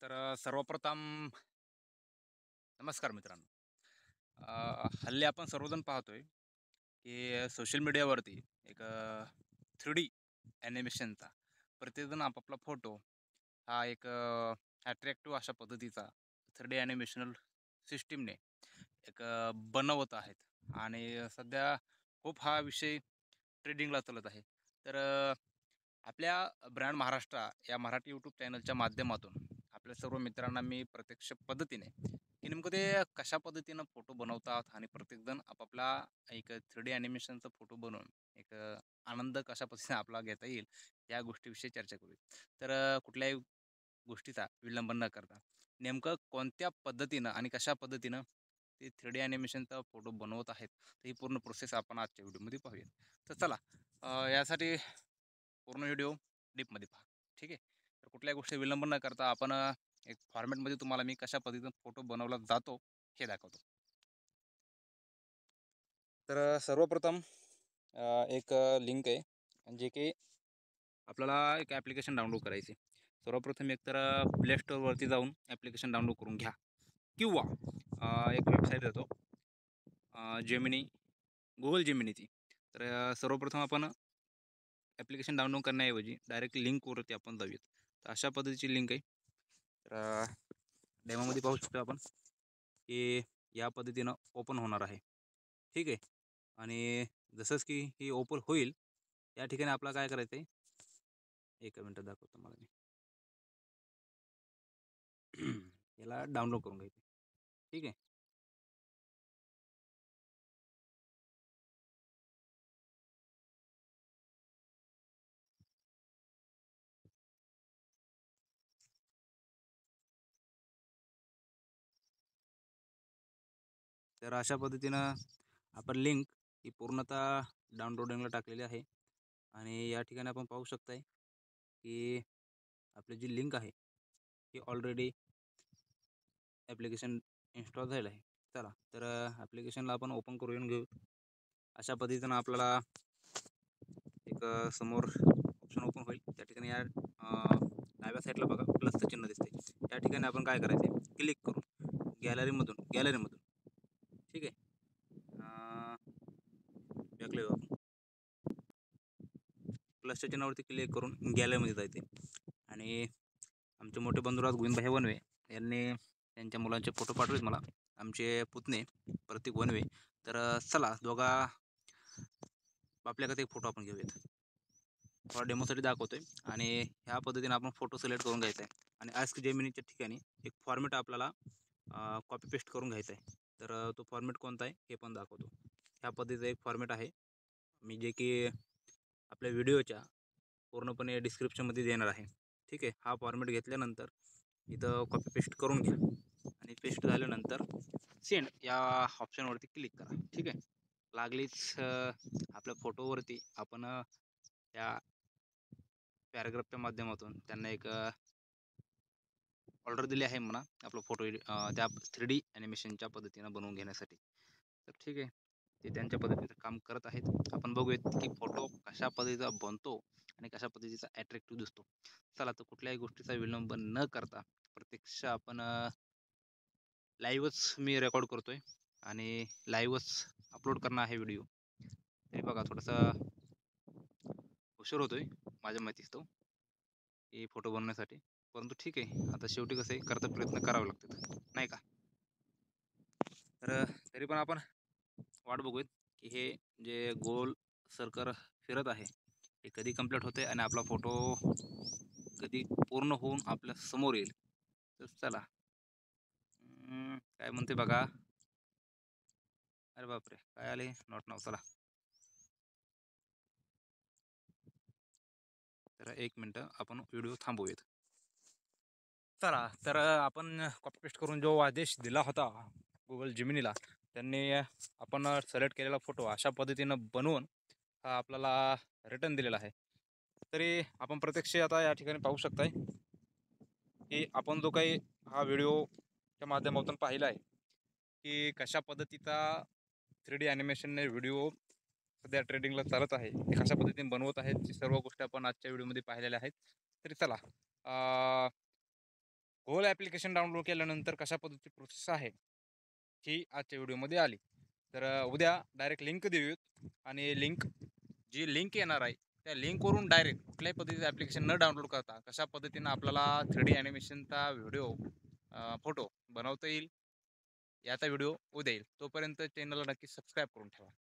सर्वप्रथम नमस्कार मित्रांनो. हल्ली आपण सर्वजण पाहतोय की सोशल मीडियावरती एक 3D ॲनिमेशनचा प्रत्येकजण आपापला फोटो हा एक अट्रॅक्टिव्ह अशा पद्धतीचा 3D ॲनिमेशनल सिस्टीमने एक बनवत आहेत आणि सध्या खूप हा विषय ट्रेंडिंगला चालत आहे. तर आपल्या ब्रँड महाराष्ट्र या मराठी यूट्यूब चॅनलच्या माध्यमातून आपल्या सर्व मित्रांना मी प्रत्यक्ष पद्धतीने की नेमकं ते कशा पद्धतीनं फोटो बनवतात आणि प्रत्येकजण आपापला एक 3D ॲनिमेशनचा फोटो बनवून एक आनंद कशा पद्धतीने आपला घेता येईल या गोष्टीविषयी चर्चा करू. तर कुठल्याही गोष्टीचा विलंब न करता नेमकं कोणत्या पद्धतीनं आणि कशा पद्धतीनं ते 3D ॲनिमेशनचा फोटो बनवत आहेत, तर ही पूर्ण प्रोसेस आपण आजच्या व्हिडिओमध्ये पाहूया. तर चला यासाठी पूर्ण व्हिडिओ डीपमध्ये पहा. ठीक आहे. तर कुठल्याही गोष्टी विलंब न करता आपण एक फॉर्मॅटमध्ये तुम्हाला मी कशा पद्धतीनं फोटो बनवला जातो हे दाखवतो. तर सर्वप्रथम एक लिंक आहे जे की आपल्याला एक ॲप्लिकेशन डाउनलोड करायची. सर्वप्रथम एकतर प्ले स्टोअरवरती जाऊन ॲप्लिकेशन डाउनलोड करून घ्या किंवा एक वेबसाईट येतो जेमिनी, गुगल जेमिनीची. तर सर्वप्रथम आपण ॲप्लिकेशन डाउनलोड करण्याऐवजी डायरेक्ट लिंकवरती आपण जाऊयात. तर अशा पद्धतीची लिंक आहे. तर डेमोमध्ये पाहू शकतो आपण की या पद्धतीनं ओपन होणार आहे. ठीक आहे. आणि जसंच की ही ओपन होईल या ठिकाणी आपल्याला काय करायचं आहे, एक मिनटं दाखवतो मला मी. याला डाउनलोड करून घ्यायचं. ठीक आहे. तर अशा पद्धतीनं आपण लिंक ही पूर्णतः डाउनलोडिंगला टाकलेली आहे आणि या ठिकाणी आपण पाहू शकताय की आपली जी लिंक आहे ती ऑलरेडी ॲप्लिकेशन इन्स्टॉल झालेलं आहे. चला तर ॲप्लिकेशनला आपण ओपन करून घेऊ. अशा पद्धतीनं आपल्याला एक समोर ऑप्शन ओपन होईल. त्या ठिकाणी या डाव्या साईडला बघा प्लसचं चिन्ह दिसते. त्या ठिकाणी आपण काय करायचं आहे, क्लिक करून गॅलरीमधून ठीक आहे. बॅकला येऊ आपण. प्लसच्या चिन्हावरती क्लिक करून गॅलरीमध्ये जायचे आणि आमचे मोठे बंधुराज गोविंदभाई वनवे यांनी त्यांच्या मुलांचे फोटो पाठवलेत मला, आमचे पुतणे प्रतीक वनवे. तर चला दोघा आपल्याकडे एक फोटो आपण घेऊयात. थोडा डेमोसाठी दाखवतोय आणि ह्या पद्धतीने आपण फोटो सिलेक्ट करून घ्यायचा आहे आणि आस्क जेमिनीच्या ठिकाणी एक फॉर्मेट आपल्याला कॉपी पेस्ट करून घ्यायचा आहे. तर तो फॉर्मेट कोणता आहे हे पण दाखवतो. ह्या पद्धतीचा एक फॉर्मेट आहे मी जे की आपल्या व्हिडिओच्या पूर्णपणे डिस्क्रिप्शनमध्ये देणार आहे. ठीक आहे. हा फॉर्मेट घेतल्यानंतर इथं कॉपी पेस्ट करून घ्या आणि पेस्ट झाल्यानंतर सेंड या ऑप्शनवरती क्लिक करा. ठीक आहे. लागलीच आपल्या फोटोवरती आपण या पॅराग्राफच्या माध्यमातून त्यांना एक ऑर्डर दिली आहे म्हणा आपला फोटो त्या 3D ॲनिमेशनच्या पद्धतीनं बनवून घेण्यासाठी. तर ठीक आहे. ते त्यांच्या पद्धतीचं काम करत आहेत. आपण बघूयात की फोटो कशा पद्धतीचा बनतो आणि कशा पद्धतीचा अट्रॅक्टिव्ह दिसतो. चला तर कुठल्याही गोष्टीचा विलंब न करता प्रत्यक्ष आपण लाईव्हच मी रेकॉर्ड करतोय आणि लाईव्हच अपलोड करणार आहे व्हिडिओ. तरी बघा थोडासा उशीर होतोय माझ्या माहितीच तो की फोटो बनवण्यासाठी. परंतु ठीक आहे. आता शेवटी कसं आहे करता प्रयत्न करावे लागतात, नाही का? तर तरी पण आपण वाट बघूयात की हे जे गोल सर्कल फिरत आहे हे कधी कंप्लीट होते आणि आपला फोटो कधी पूर्ण होऊन आपल्या समोर येईल. तर चला काय म्हणते बघा. अरे बापरे, काय आले नॉट नाव. चला तर एक मिनटं आपण व्हिडिओ थांबवूयात. चला तर आपण कॉपी पेस्ट करून जो आदेश दिला होता गुगल जेमिनीला, त्यांनी आपण सिलेक्ट केलेला फोटो अशा पद्धतीनं बनवून हा आपल्याला रिटर्न दिलेला आहे. तरी आपण प्रत्यक्ष आता या ठिकाणी पाहू शकताय की आपण जो काही हा व्हिडिओच्या माध्यमातून पाहिला आहे की कशा पद्धतीचा 3D ॲनिमेशनने व्हिडिओ सध्या ट्रेंडिंगला चालत आहे, ते कशा पद्धतीने बनवत आहेत, ती सर्व गोष्टी आपण आजच्या व्हिडिओमध्ये पाहिलेल्या आहेत. तरी चला गोल गुगल ॲप्लिकेशन डाउनलोड केल्यानंतर कशा पद्धतीची प्रोसेस आहे, ही आजच्या व्हिडिओमध्ये आली. तर उद्या डायरेक्ट लिंक देऊयात आणि जी लिंक येणार आहे, त्या लिंकवरून डायरेक्ट कुठल्याही पद्धतीचं ॲप्लिकेशन न डाउनलोड करता कशा पद्धतीनं आपल्याला 3D ॲनिमेशनचा फोटो बनवता येईल, याचा व्हिडिओ उद्या येईल. तोपर्यंत चॅनलला नक्की सबस्क्राईब करून ठेवा.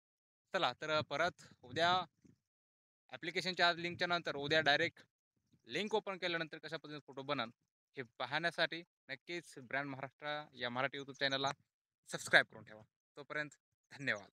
चला तर परत उद्या ॲप्लिकेशनच्या आज लिंकच्या नंतर उद्या डायरेक्ट लिंक ओपन केल्यानंतर कशा पद्धतीने फोटो बनन हे पाहण्यासाठी नक्कीच ब्रँड महाराष्ट्र या मराठी यूट्यूब चॅनलला सबस्क्राईब करून ठेवा. तोपर्यंत धन्यवाद.